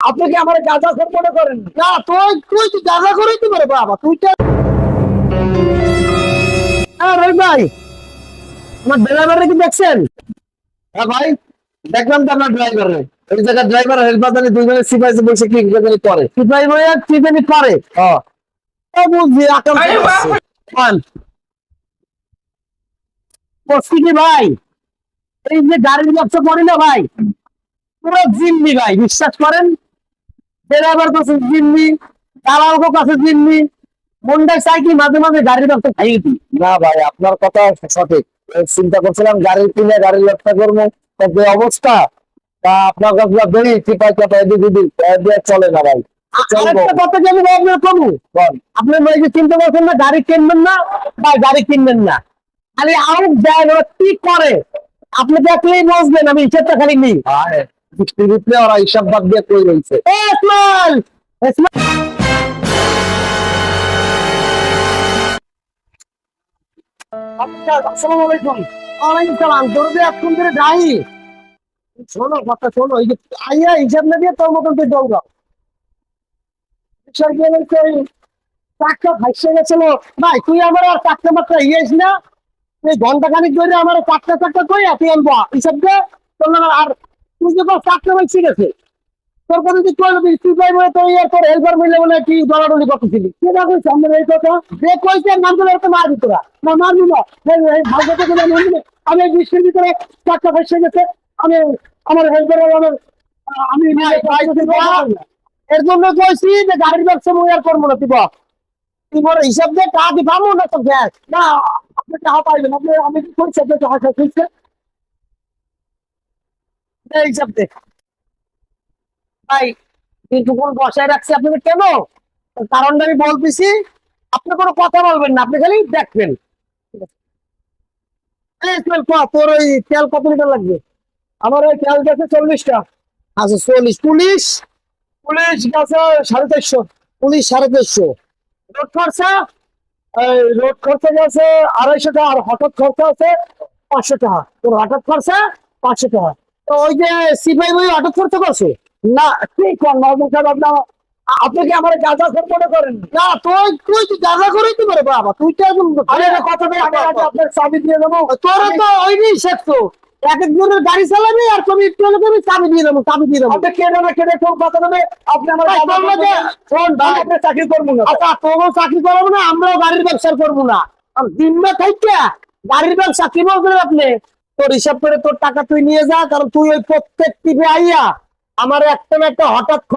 আপনি কি আমার গাঁজা খোর মনে করেন? না তুই তুই গাঁজা করেই তো পারে বাবা তুই তো রবি ভাই, আমার ড্রাইভারটা কি দেখছেন? হ্যাঁ ভাই দেখলাম তো আপনার ড্রাইভার এই জায়গায় ড্রাইভার হেল্পার জানি দুইজনে সিপাইছে বলছে কি জানি করে কি ভাই ভাইয়া কি জানি করে? হ্যাঁ ও বুঝছি, আকাম করছে। পান বলছি কি ভাই, এই যে গাড়ির ব্যবসা করি না ভাই, পুরো জিম্মি ভাই, বিশ্বাস করেন। ড্রাইভার কাছে জিম্মি, দালাল কাছে জিম্মি, মনটা চাই কি মাঝে মাঝে গাড়ির ব্যবসা খাই দিই। না ভাই আপনার কথা সঠিক এই চিন্তা করছিলাম গাড়ি কিনে গাড়ির ব্যবসা করবো তো যে অবস্থা তা আপনার কাছে বেরি চিপাই চাপাই দিদি চলে না ভাই চলবো আরেকটা কথা জানি ভাই আপনার প্রভু, বল। আপনি ভাই যে চিন্তা করছেন না গাড়ি কিনবেন না ভাই, গাড়ি কিনবেন না, খালি আউট দেয় ওরা কি করে আপনি দেখলেই বুঝবেন। আমি হিসেবটা খালি নিই। আরে টিভিতে ওরা হিসাব বাদ দিয়ে কই রয়েছে ইসমাইল, আসসালামু আলাইকুম। ওয়ালাইকুম সালাম। দৌড়ে এখন ধরে যাই। শোনো কথা শোনো, এই যে আইয়া হিসাব না দিয়ে তোর মতন তুই দৌড়াও। বিষয় কি হচ্ছে, ওই টাকা ভাইসে গেছিল ভাই, তুই আমার আর চারটে মাত্রা ইয়েস না, তুই ঘন্টা খানিক ধরে আমার চারটা কই তুই আনবো হিসাব দে তোর নাম। আর তুই যখন চারটে ভাইসে গেছে তোর কথা তুই কই তুই যাই বলে তুই আর তোর হেল্পার মিলে বলে কি দলাদলি করতেছিলি, কে না কইছে আমার এই কথা যে কইছে নাম করে একটা মার দিতরা না মারবি না ভাগ্যতে বলে আমি 20 ভিতরে চারটা ভাইসে গেছে, আমি আমার হেল্পার আমার আমি এর জন্য কইছি যে গাড়ির ব্যবসা মুই আর করবো না। তুই বড় হিসাব দিয়ে টাকা দিবামো না তো গ্যাস না, আপনি টাকা পাইবেন। আপনি আমি কি করছি আপনি টাকা খাইছে হিসাব দেখ ভাই, কিন্তু কোন বসায় রাখছি আপনাকে কেন, কারণটা আমি বলতেছি। আপনি কোনো কথা বলবেন না, আপনি খালি দেখবেন। তোর ওই তেল কত লিটার লাগবে? আমার ওই তেল গেছে 40টা। আচ্ছা 40 পুলিশ পুলিশ গেছে 450। পুলিশ 450 রোড খরচা, এই রোড খরচা গেছে 250 টাকা, আর হঠাৎ খরচা আছে 500 টাকা। তোর হঠাৎ খরচা 500 টাকা। তো ওই যে সিপাই ভাই হঠাৎ খরচা করছে না, ঠিক কর নজর সাহেব। আপনি কি আমার গাঁজা খোর মনে করেন? না তুই তুই গাঁজা করেই তো পারে বাবা তুই তো একদম আমি একটা কথা বলি, আমি আজ আপনার চাবি দিয়ে দেবো। তোরা তো ওইটাই শেখ তো এক একজনের গাড়ি চালাবি আর তুমি একটু হলে তুমি চাবি দিয়ে দেবো আপনি কেটে না কেটে কোন কথা নেবে, আপনি আমার ভাই, গাঁজা বললো যে, শোন ভাই, আপনি চাকরি করবো না। আচ্ছা তোমরা চাকরি করবো না আমরাও গাড়ির ব্যবসা করবো না আর দিনটা থাইকা গাড়ির ব্যবসা কি বলবেন আপনি তোর হিসাব করে তোর টাকা তুই নিয়ে যা কারণ তুই ওই প্রত্যেক টিপে আইয়া আমার একটা না একটা হঠাৎ